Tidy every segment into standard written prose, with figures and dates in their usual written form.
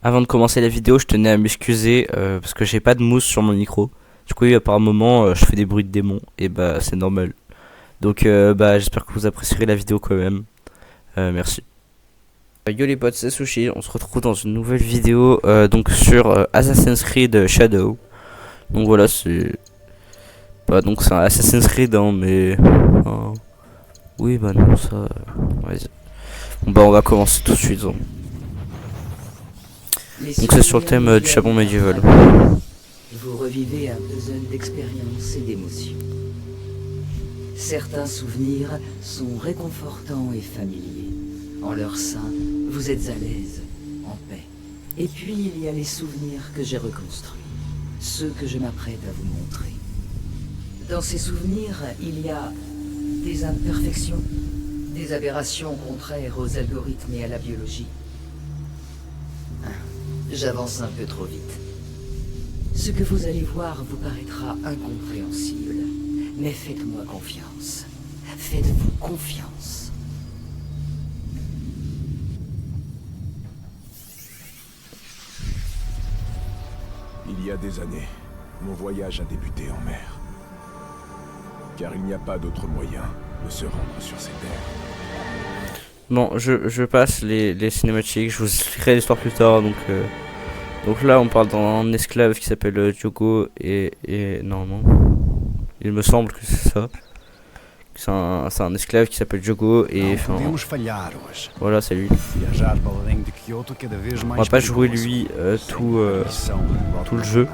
Avant de commencer la vidéo, je tenais à m'excuser parce que j'ai pas de mousse sur mon micro. Du coup, par moment, je fais des bruits de démons et bah c'est normal. Donc, bah j'espère que vous apprécierez la vidéo quand même. Merci. Yo les potes, c'est Sushi. On se retrouve dans une nouvelle vidéo donc sur Assassin's Creed Shadow. Donc voilà, c'est bah donc c'est un Assassin's Creed hein, mais oui bah non ça. Vas-y. Bon bah on va commencer tout de suite. Hein. Donc c'est sur le thème du charbon médiéval. Vous revivez un puzzle d'expérience et d'émotions. Certains souvenirs sont réconfortants et familiers. En leur sein, vous êtes à l'aise, en paix. Et puis il y a les souvenirs que j'ai reconstruits, ceux que je m'apprête à vous montrer. Dans ces souvenirs, il y a des imperfections, des aberrations contraires aux algorithmes et à la biologie. J'avance un peu trop vite. Ce que vous allez voir vous paraîtra incompréhensible. Mais faites-moi confiance. Faites-vous confiance. Il y a des années, mon voyage a débuté en mer. Car il n'y a pas d'autre moyen de se rendre sur ces terres. Bon, je passe les cinématiques, je vous expliquerai l'histoire plus tard. Donc là, on parle d'un esclave qui s'appelle Diogo et normalement, il me semble que c'est ça. C'est un esclave qui s'appelle Diogo et enfin, voilà, c'est lui. On va pas jouer lui tout le jeu.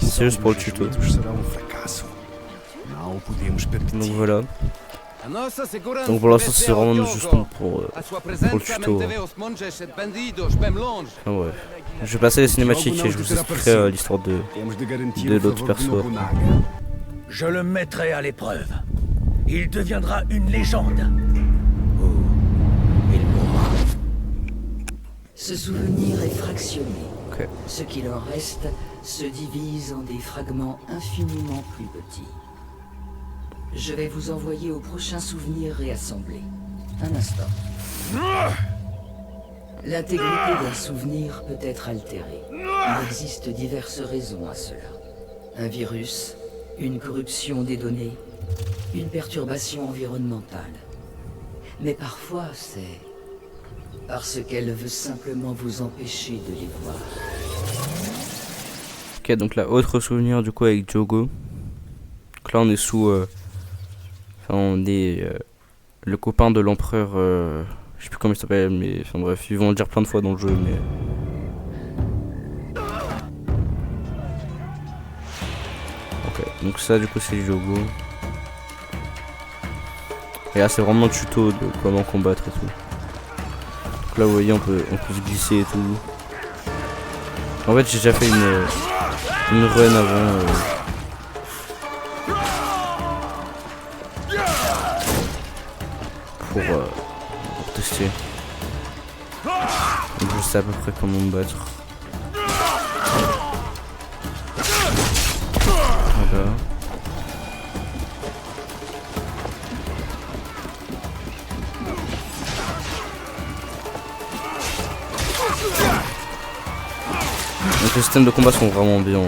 C'est juste pour le tuto. Donc voilà. Donc pour l'instant c'est vraiment juste pour le tuto. Ah ouais. Je vais passer les cinématiques et je vous expliquerai l'histoire de l'autre perso. Je le mettrai à l'épreuve. Il deviendra une légende. Ou il mourra. Ce souvenir est fractionné. Okay. Ce qu'il en reste se divise en des fragments infiniment plus petits. Je vais vous envoyer au prochain souvenir réassemblé. Un instant. L'intégrité d'un souvenir peut être altérée. Il existe diverses raisons à cela. Un virus, une corruption des données, une perturbation environnementale. Mais parfois, c'est parce qu'elle veut simplement vous empêcher de les voir. Ok, donc là, autre souvenir du coup avec Diogo. Donc là, on est sous... on est le copain de l'empereur, je sais plus comment il s'appelle, mais enfin bref, ils vont le dire plein de fois dans le jeu, mais... Ok, donc ça du coup c'est Diogo. Et là c'est vraiment le tuto de comment combattre et tout. Donc là vous voyez on peut se glisser et tout. En fait j'ai déjà fait une run avant. Pour tester. Donc je sais à peu près comment me battre. Voilà. Donc les systèmes de combat sont vraiment bien.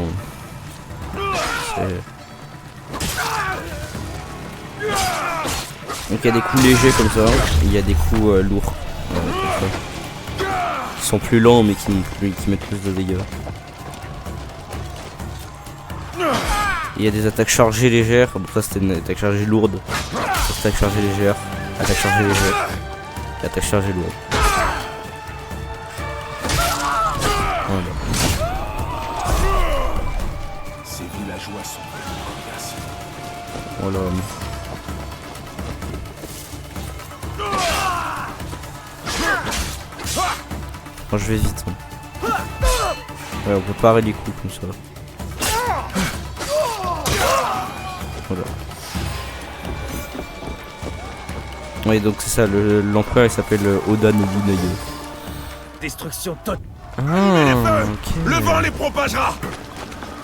Donc il y a des coups légers comme ça, et il y a des coups lourds, comme ça. Qui sont plus lents mais qui mettent plus de dégâts. Il y a des attaques chargées légères, bon, ça c'était une attaque chargée lourde, attaque chargée légère, attaque chargée légère, attaque chargée lourde. Voilà. Ces villageois sont coriaces. Voilà. Moi je vais vite. Hein. Ouais, on peut parer les coups comme ça. Voilà. Oui, donc c'est ça, l'empereur il s'appelle Oda Nobunaga. Destruction totale. Ah, ok. Le vent les propagera.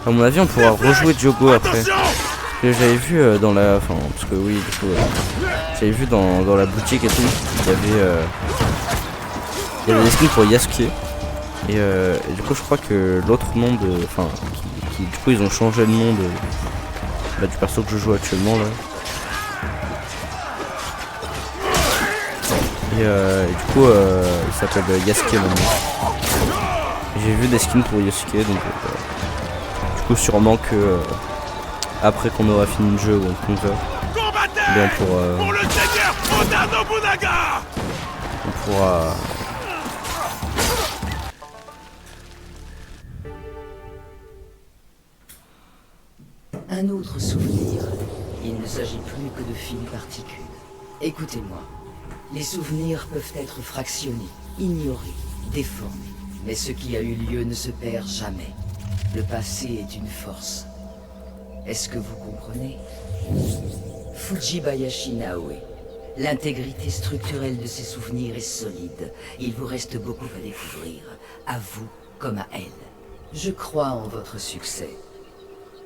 À mon avis, on pourra rejouer Diogo après. Parce que j'avais vu dans la. Enfin, parce que oui, du coup. J'avais vu dans la boutique et tout. Il y avait des skins pour Yasuke. Et du coup je crois que l'autre nom de... Enfin, du coup ils ont changé le nom de... Bah, du perso que je joue actuellement là. Et du coup il s'appelle Yasuke maintenant. J'ai vu des skins pour Yasuke donc du coup sûrement que après qu'on aura fini le jeu ou un truc comme ça, bien pour le seigneur Oda Nobunaga. on pourra... Un autre souvenir. Il ne s'agit plus que de fines particules. Écoutez-moi. Les souvenirs peuvent être fractionnés, ignorés, déformés. Mais ce qui a eu lieu ne se perd jamais. Le passé est une force. Est-ce que vous comprenez? Fujibayashi Naoe. L'intégrité structurelle de ses souvenirs est solide. Il vous reste beaucoup à découvrir, à vous comme à elle. Je crois en votre succès.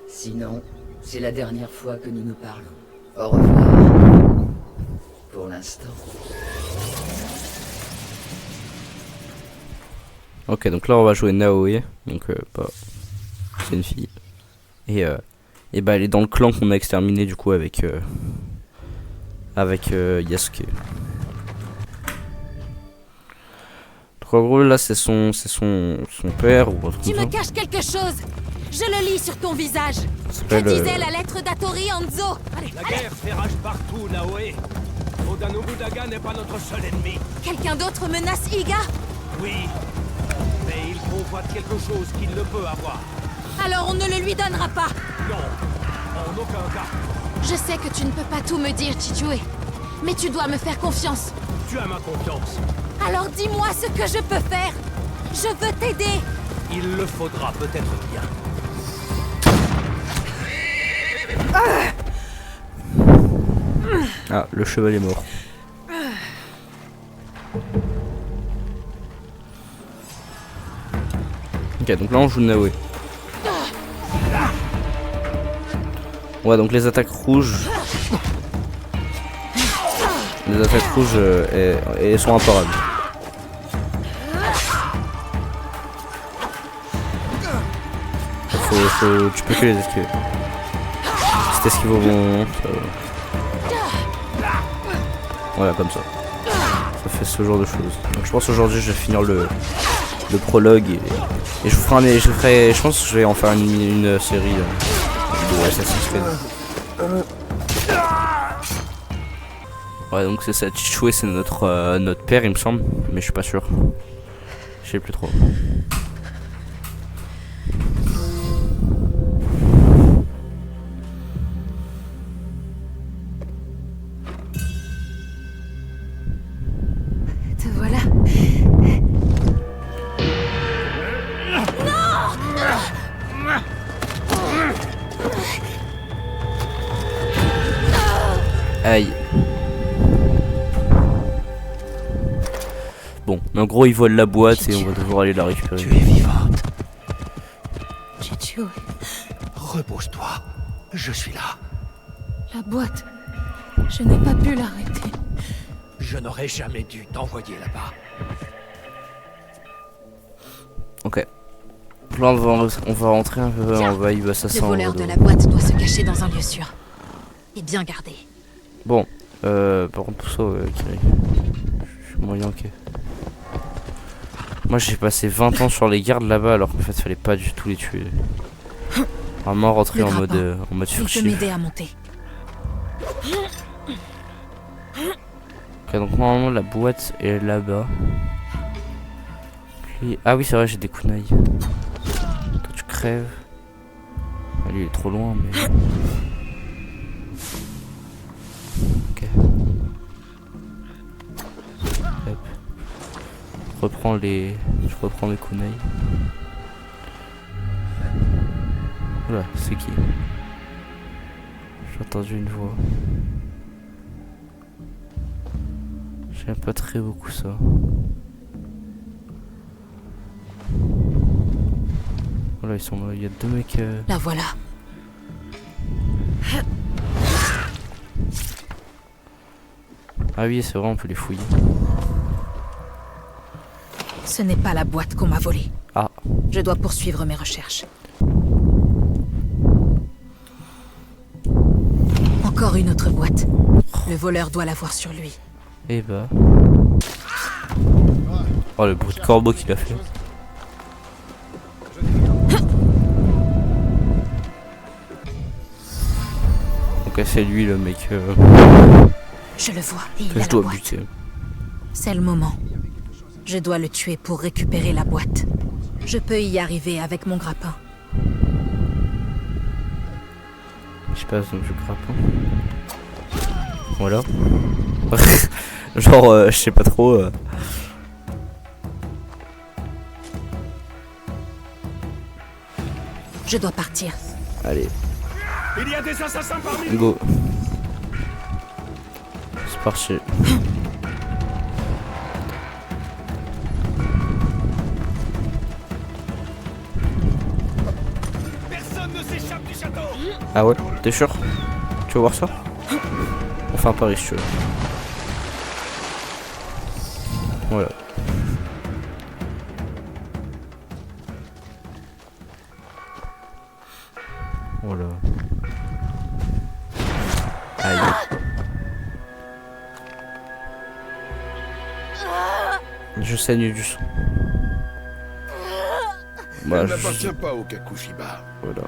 Sinon, c'est la dernière fois que nous nous parlons. Au revoir. Pour l'instant. Ok, donc là on va jouer Naoe, donc bah, c'est une fille. Et bah elle est dans le clan qu'on a exterminé du coup avec Yasuke. Donc en gros là c'est son père ou un truc Tu comme me ça. caches quelque chose. Je le lis sur ton visage. Que s'appelle, disait la lettre d'Atori Hanzo? Allez, La allez. guerre fait rage partout, Naoe. Oda Nobunaga n'est pas notre seul ennemi. Quelqu'un d'autre menace Iga? Oui, mais il convoite quelque chose qu'il ne peut avoir. Alors on ne le lui donnera pas. Non, en aucun cas. Je sais que tu ne peux pas tout me dire, Chichue. Mais tu dois me faire confiance. Tu as ma confiance. Alors dis-moi ce que je peux faire. Je veux t'aider. Il le faudra peut-être bien. Ah, le cheval est mort. Ok, donc là on joue Naoe. Ouais, donc les attaques rouges. Les attaques rouges elles sont imparables. Tu peux que les esquiver. Si t'esquives au bon moment, voilà, comme ça. Ça fait ce genre de choses. Donc je pense aujourd'hui je vais finir le prologue et je vous ferai je pense que je vais en faire une série de Assassin's Creed. Ouais, donc c'est ça, Chichue c'est notre père il me semble, mais je suis pas sûr. Je sais plus trop. Te voilà. Aïe. Bon, mais en gros ils volent la boîte et on va devoir aller la récupérer. Tu es vivante. Chichue, Repose-toi. Je suis là. la boîte. Je n'ai pas pu l'arrêter. Je n'aurais jamais dû t'envoyer là-bas. Ok. Donc là on va rentrer un peu en vibe Le assassin. voleur de la boîte doit se cacher dans un lieu sûr. Et bien gardé. Bon, par contre tout ça, Kiri. Je suis moyen ok. Moi j'ai passé 20 ans sur les gardes là-bas alors qu'en fait fallait pas du tout les tuer. Vraiment rentrer Le en grappin. mode Il peut furtif. m'aider à monter. Ok, donc normalement la boîte est là-bas. Ah oui c'est vrai j'ai des kunai. Toi tu crèves. Ah, lui il est trop loin mais... Ok. Hop. Je reprends les kunai. Oula, c'est qui? J'ai entendu une voix. J'aime pas très beaucoup ça. Voilà, ils sont là. Il y a deux mecs. La voilà. Ah oui, c'est vrai, on peut les fouiller. Ce n'est pas la boîte qu'on m'a volée. Ah. Je dois poursuivre mes recherches. Encore une autre boîte. Le voleur doit l'avoir sur lui. Et bah. Oh, le bruit de corbeau qu'il a fait. Donc c'est lui le mec Je le vois, et il que a je la dois boîte. buter. C'est le moment. Je dois le tuer pour récupérer la boîte. Je peux y arriver avec mon grappin. Je passe donc je grappe. Voilà. Genre je sais pas trop. Je dois partir. Allez, Il y a des assassins parmi nous. go. C'est parti. Personne ne s'échappe du château. Ah ouais, t'es sûr? Tu veux voir ça? On fait un pari si tu veux. Voilà. Voilà. Aïe. Je saigne du sang. Bah, Elle n'appartient pas au Kakushiba. voilà.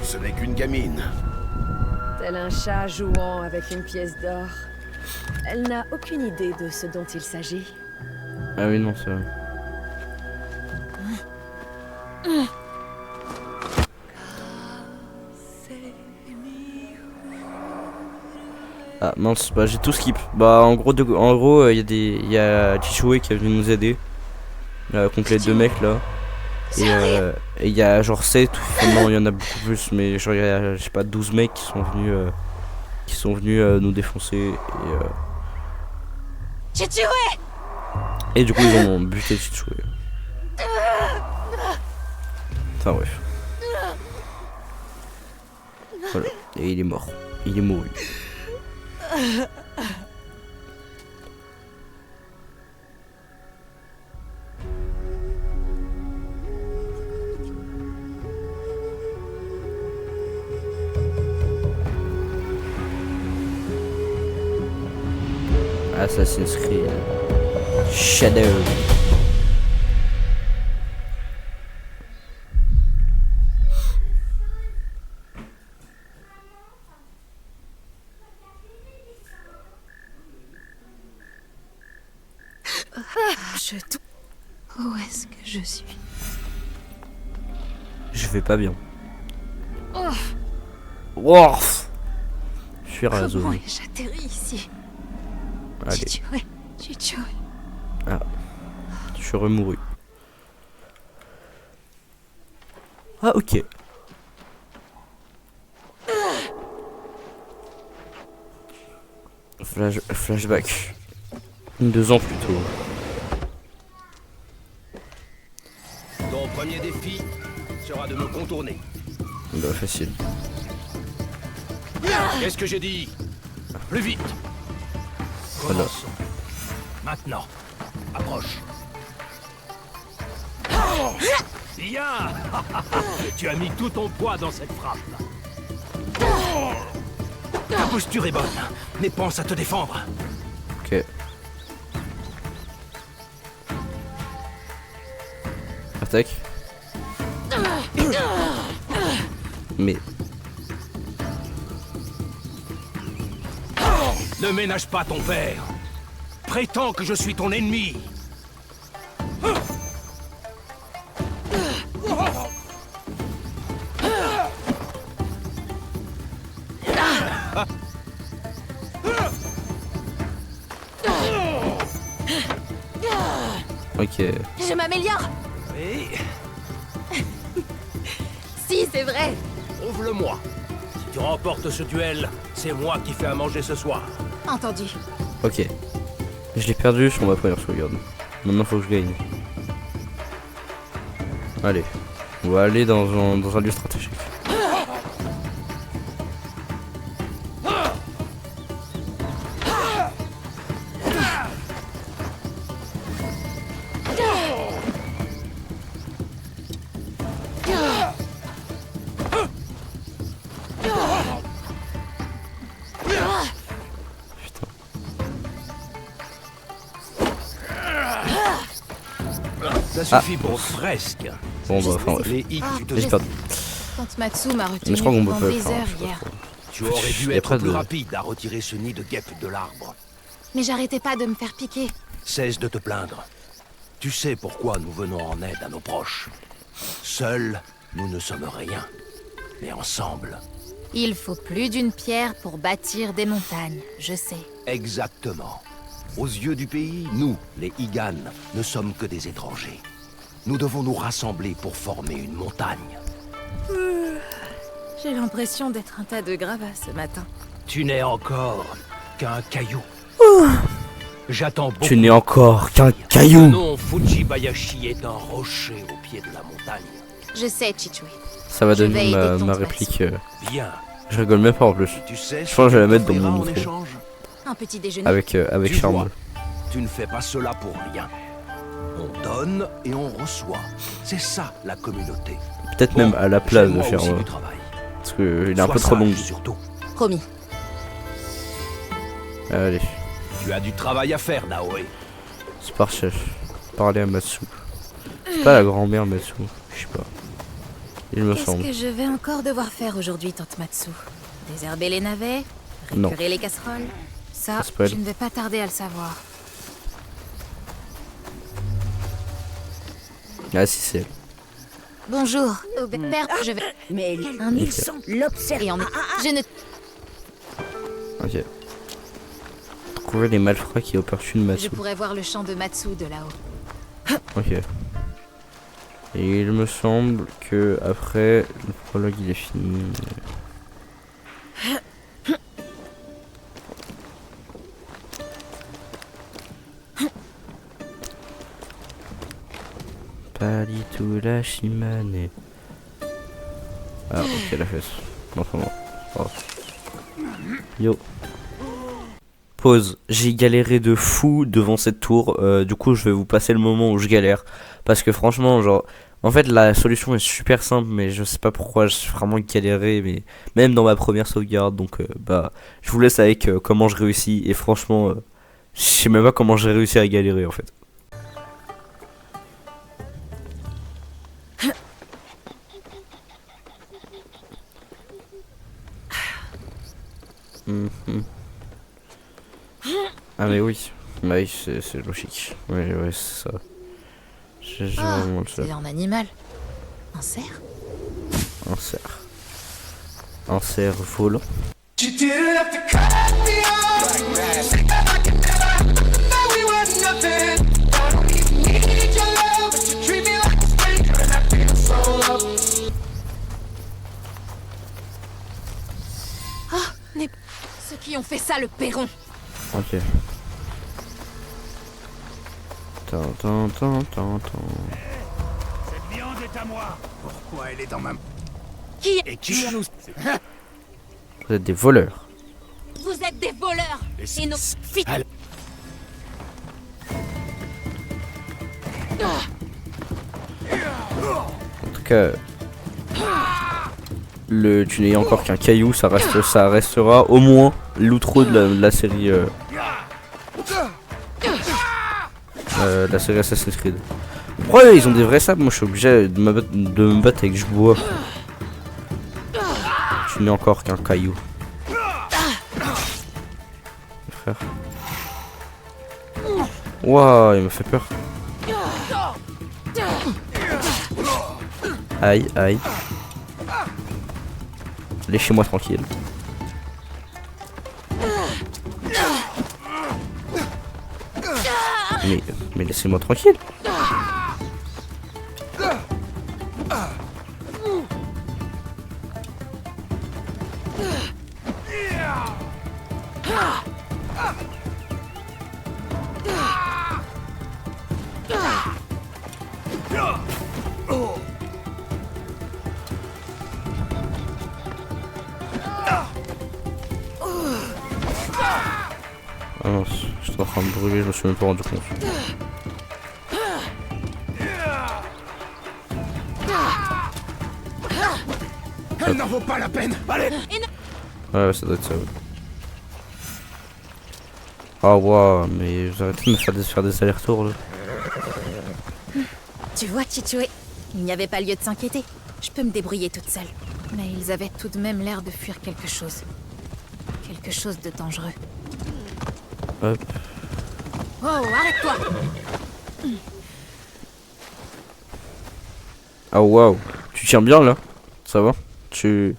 Ce n'est qu'une gamine. Tel un chat jouant avec une pièce d'or. Elle n'a aucune idée de ce dont il s'agit. Ah oui, non, c'est vrai. Ah mince, bah j'ai tout skip. Bah en gros, il y a Chichoué qui est venu nous aider contre les deux mecs là. Et il y a genre 7 non il y en a beaucoup plus, mais genre il y a je sais pas 12 mecs qui sont venus nous défoncer et du coup ils ont buté Chichoué. Enfin bref. Voilà, et il est mort. Il est mouru. Assassin's Creed Shadow. Où est-ce que je suis? Je vais pas bien. Wow. Je suis Comment raso. ai-je atterri ici? Allez, Chichoué. je suis remouru. Ah ok. Flashback. 2 ans plus tôt. Ton premier défi sera de me contourner. Bah facile. Qu'est-ce que j'ai dit? Plus vite. Voilà. Commençons. Maintenant. Approche. Bien. Tu as mis tout ton poids dans cette frappe. Ta posture est bonne, mais pense à te défendre. Ok. Attaque. Mais Ne ménage pas ton père. Prétends que je suis ton ennemi. ok. Je m'améliore. Oui, Si, c'est vrai. prouve-le-moi. Si tu remportes ce duel, c'est moi qui fais à manger ce soir. Entendu. Ok. Je l'ai perdu sur ma première sauvegarde. Maintenant faut que je gagne. Allez. On va aller dans un lieu stratégique. Ça suffit pour presque. Bon, bah, enfin, bref. Les hicks, tu te J'ai perdu. Tante Matsu m'a Mais retenu je crois qu'on pendant peut des faire. heures Je sais hier. pas trop. Tu aurais dû Y a être pas plus de- rapide à retirer ce nid de guêpe de l'arbre. Mais j'arrêtais pas de me faire piquer. Cesse de te plaindre. Tu sais pourquoi nous venons en aide à nos proches. Seuls, nous ne sommes rien. Mais ensemble, Il faut plus d'une pierre pour bâtir des montagnes, je sais. exactement. Aux yeux du pays, nous, les Higan, ne sommes que des étrangers. Nous devons nous rassembler pour former une montagne. J'ai l'impression d'être un tas de gravats ce matin. Tu n'es encore qu'un caillou. J'attends beaucoup. Tu n'es encore qu'un Le caillou. nom Fujibayashi est un rocher au pied de la montagne. Je sais, Chichue. Ça va Je vais donner aider ma Tante réplique. Bien. Je rigole même pas en plus. Tu sais Je pense que je vais la mettre dans t'offrira mon en micro. échange. Un petit déjeuner. Avec Tu Charme. vois, tu ne fais pas cela pour rien. On donne et on reçoit. C'est ça, la communauté. Peut-être Bon, même à la place j'ai de moi faire. aussi du travail. Parce qu'il est un Sois peu trop long. sage, surtout. Promis. Allez, Tu as du travail à faire, Naoe. c'est parti. Parler à Matsu. C'est pas la grand-mère Matsu. Je sais pas. Il me Qu'est-ce semble. que je vais encore devoir faire aujourd'hui, Tante Matsu? Désherber les navets? Non. Récurer les casseroles? Ça, C'est pas elle. je ne vais pas tarder à le savoir. Ah si c'est elle. Bonjour. Au père, je vais... Mais Un Ok. l'observe. Et en... Je ne... Ok. Trouver les malfrats qui opportunent Je Matsu. pourrais voir le champ de Matsu de là-haut. Ok. Et il me semble que après le prologue il est fini. Palitou la Shimane. Ah ok la fesse. Enfin bon. Oh. Yo. Pause. J'ai galéré de fou devant cette tour. Du coup je vais vous passer le moment où je galère. Parce que franchement genre. En fait la solution est super simple mais je sais pas pourquoi j'ai vraiment galéré. Mais même dans ma première sauvegarde. Donc bah je vous laisse avec comment je réussis. Et franchement je sais même pas comment j'ai réussi à galérer en fait. Mhm. Ah mais oui, bah oui c'est logique. Ouais ouais c'est ça. J'ai Ah, vraiment le seul. c'est un animal. Un cerf? Un cerf. Un cerf volant. Ceux qui ont fait ça, le paieront. Ok. Tan. Cette viande est à moi. Pourquoi elle est dans ma... Qui? Et qui nous... Vous êtes des voleurs. Vous êtes des voleurs. Et nos filles. En tout cas, tu n'es encore qu'un caillou, ça restera au moins l'outro de la série. La série Assassin's Creed. Pourquoi ils ont des vrais sables? Moi je suis obligé de me battre avec du bois. Tu n'es encore qu'un caillou. Frère. Waouh, il me fait peur. Aïe, aïe. Laissez-moi tranquille. Mais laissez-moi tranquille. Ah non, j'étais en train de brûler, je me suis même pas rendu compte. Elle n'en vaut pas la peine. Allez. Ouais, ça doit être ça. Ouais. Ah waouh, mais vous arrêtez de me faire des allers-retours là. Tu vois, Chichue, il n'y avait pas lieu de s'inquiéter. Je peux me débrouiller toute seule. Mais ils avaient tout de même l'air de fuir quelque chose. Quelque chose de dangereux. Hop. Oh, arrête-toi! Ah waouh, tu tiens bien là? Ça va? T'es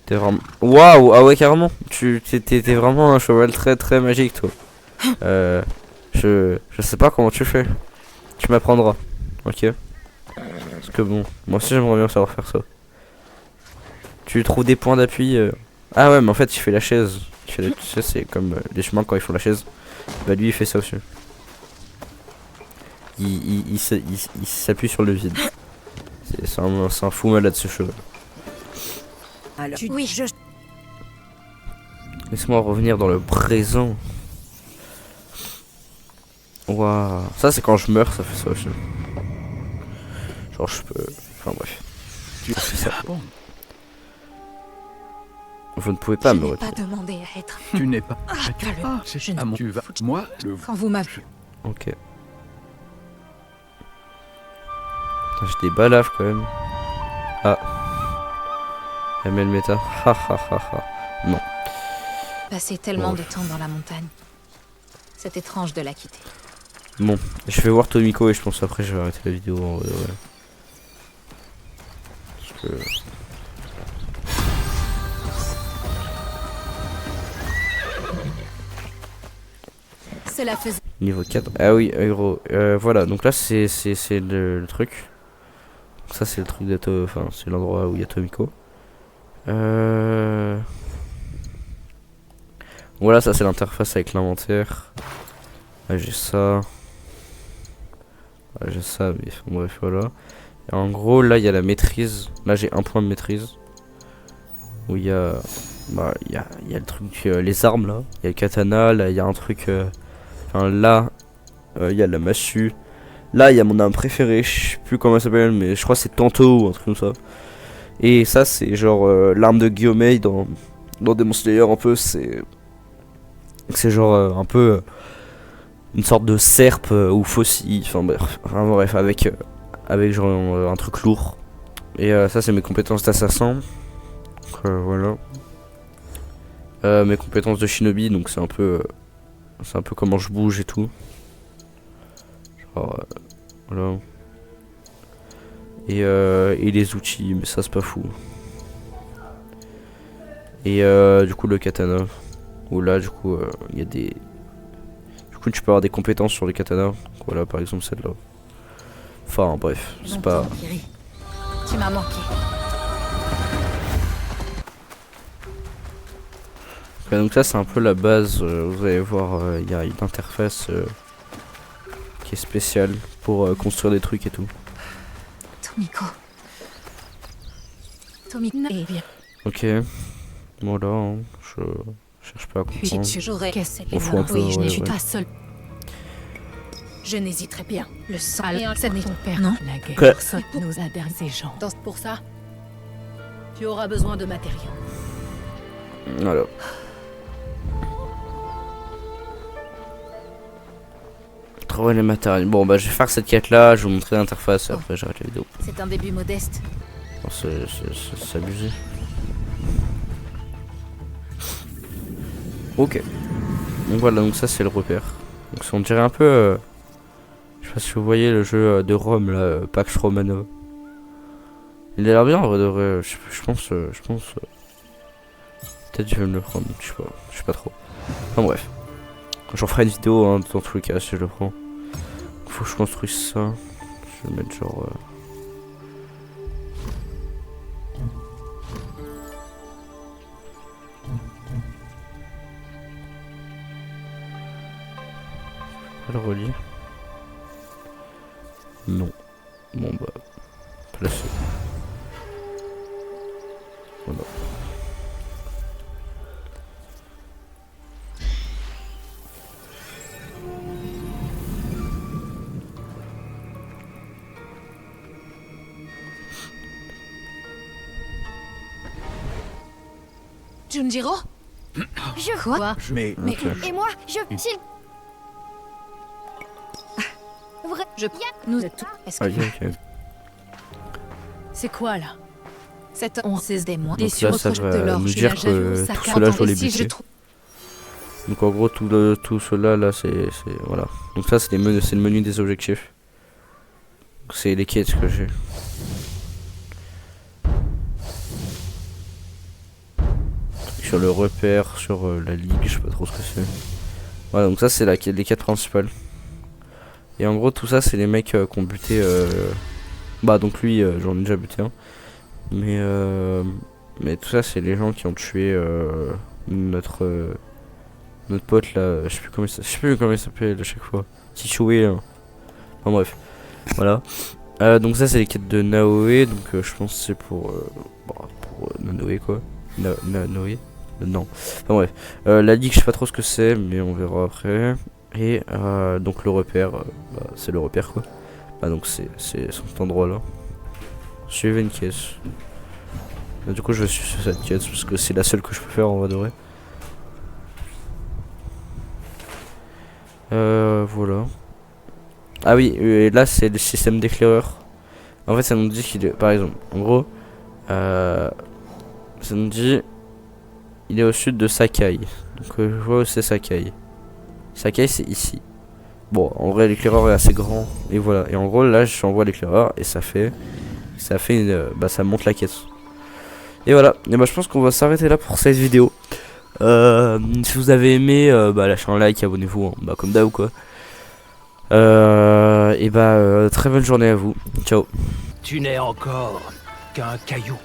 vraiment... Waouh, ah ouais carrément. T'es vraiment un cheval très très magique toi. Je sais pas comment tu fais. Tu m'apprendras. Ok. Parce que bon, moi aussi j'aimerais bien savoir faire ça. Tu trouves des points d'appui. Ah ouais mais en fait il fait la chaise. Tu sais c'est comme les chemins quand ils font la chaise. Bah lui il fait ça aussi. Il s'appuie sur le vide. C'est un fou malade ce cheval. Alors, oui, Laisse-moi revenir dans le présent. Waouh. Ça c'est quand je meurs ça fait ça aussi. Genre je peux... Enfin bref. Tu fais ça. Vous ne pouvez pas me retirer. retirer. Pas demandé à être. Tu n'es pas... Je ne... Tu vas... Moi, le... Quand vous m'avez... Ok. J'ai des balafres quand même. Ah. Amel Meta. Ha ha ha ha. Non. Passé tellement Bon. de temps dans la montagne. C'est étrange de la quitter. Bon, je vais voir Tomiko et je pense après je vais arrêter la vidéo en vrai, ouais. Parce que... Cela faisait... Niveau 4. Ah oui, gros. Voilà, donc là c'est le truc. Ça c'est le truc de enfin c'est l'endroit où il y a Tomiko. Voilà, ça c'est l'interface avec l'inventaire. Là j'ai ça. J'ai ça, mais bref, voilà. Et en gros, là il y a la maîtrise. Là j'ai un point de maîtrise. Où il y a. Bah, il y a le truc. Les armes là. Il y a le katana. Là il y a un truc. Enfin, là il y a la massue. Là il y a mon arme préférée. Je sais plus comment elle s'appelle, mais je crois que c'est Tanto ou un truc comme ça. Et ça c'est genre l'arme de Gyomei dans Demon Slayer un peu. C'est genre un peu une sorte de serpe ou faucille. Enfin bref avec genre un truc lourd. Et ça c'est mes compétences d'assassin. Donc voilà. Mes compétences de shinobi, donc c'est un peu comment je bouge et tout. Genre voilà. Et les outils, mais ça c'est pas fou. Et du coup le katana. Où là du coup il y a des... Du coup tu peux avoir des compétences sur les katanas. Donc, voilà par exemple celle-là. Enfin bref, c'est pas... Tu m'as manqué. Ouais, donc ça c'est un peu la base. Vous allez voir il y a une interface qui est spéciale pour construire des trucs et tout. Tomiko. Tomiko est bien. Ok. Voilà, hein, je cherche pas à comprendre. J'aurais cassé On fout un peu, oui, je ouais, n'ai ouais. pas seul. Je n'hésiterai bien. Le sang, c'est ton père, non? La guerre Que- personne nous a derniers ces gens. Pour ça, tu auras besoin de matériaux. Voilà. Trouver les matériaux. Bon bah je vais faire cette quête là, je vais vous montrer l'interface et après j'arrête la vidéo. C'est un début modeste. Bon, c'est abusé. Ok. Donc voilà, donc ça c'est le repère. Donc on dirait un peu... je sais pas si vous voyez le jeu de Rome là, Pax Romana. Il a l'air bien en vrai de vrai. Je pense... Peut-être je vais me le prendre, je sais pas trop. Enfin bref. J'en ferai une vidéo hein, dans tous les cas si je le prends. Faut que je construise ça. Je vais mettre genre... le relier. Non. Bon bah... Placer. Voilà. Junjiro? Je Quoi? Mais... Mais... Et moi, je... Vrai... Nous êtes tous. Est-ce que Ok. C'est quoi là? cette on sait des mois Donc là, ça va nous dire que tout cela, je dois les buter. Donc en gros, tout cela là, c'est voilà. Donc ça, c'est le menu des objectifs. C'est les quêtes que j'ai. Sur le repère, sur la ligue, je sais pas trop ce que c'est. Voilà, donc ça c'est les quêtes principales. Et en gros, tout ça, c'est les mecs qui ont buté. Bah donc lui, j'en ai déjà buté un. Mais tout ça, c'est les gens qui ont tué notre pote là. Je sais plus comment il s'appelle à chaque fois. Tichoué. Enfin bref, voilà. Donc ça, c'est les quêtes de Naoé. Donc je pense que c'est pour Nanoé quoi. Nanoé. Non. Enfin bref. La ligue, je sais pas trop ce que c'est, mais on verra après. Et donc le repère, c'est le repère quoi. Donc c'est cet endroit là. Suivez une caisse. Du coup je vais suivre cette quête parce que c'est la seule que je peux faire en vrai de vrai. Voilà. Ah oui, et là c'est le système d'éclaireur. En fait ça nous dit qu'il est, par exemple, en gros, ça nous dit il est au sud de Sakai. Donc je vois où c'est Sakai. Sakai c'est ici. Bon, en vrai l'éclaireur est assez grand et voilà. Et en gros là j'envoie l'éclaireur et ça fait ça monte la quête. Et voilà. Et je pense qu'on va s'arrêter là pour cette vidéo. Si vous avez aimé, lâchez un like, abonnez-vous, hein, comme d'hab ou quoi. Très bonne journée à vous. Ciao. Tu n'es encore qu'un caillou.